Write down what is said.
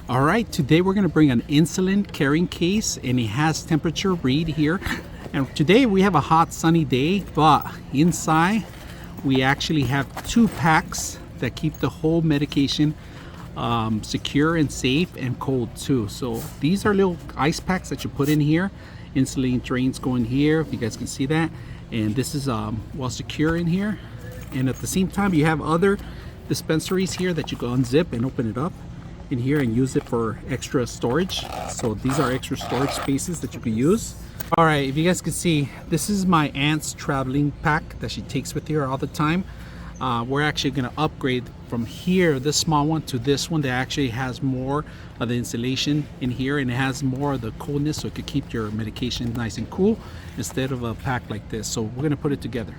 All right, today we're gonna bring an insulin carrying case, and it has temperature read here. And today we have a hot sunny day, but inside we actually have 2 packs that keep the whole medication secure and safe and cold too. So these are little ice packs that you put in here. Insulin drains go in here, if you guys can see that. And this is well secure in here. And at the same time, you have other dispensaries here that you can unzip and open it up in here and use it for extra storage. So these are extra storage spaces that you can use. All right, if you guys can see, this is my aunt's traveling pack that she takes with her all the time. We're actually gonna upgrade from here, this small one, to this one that actually has more of the insulation in here, and it has more of the coolness, so it could keep your medication nice and cool instead of a pack like this. So we're gonna put it together.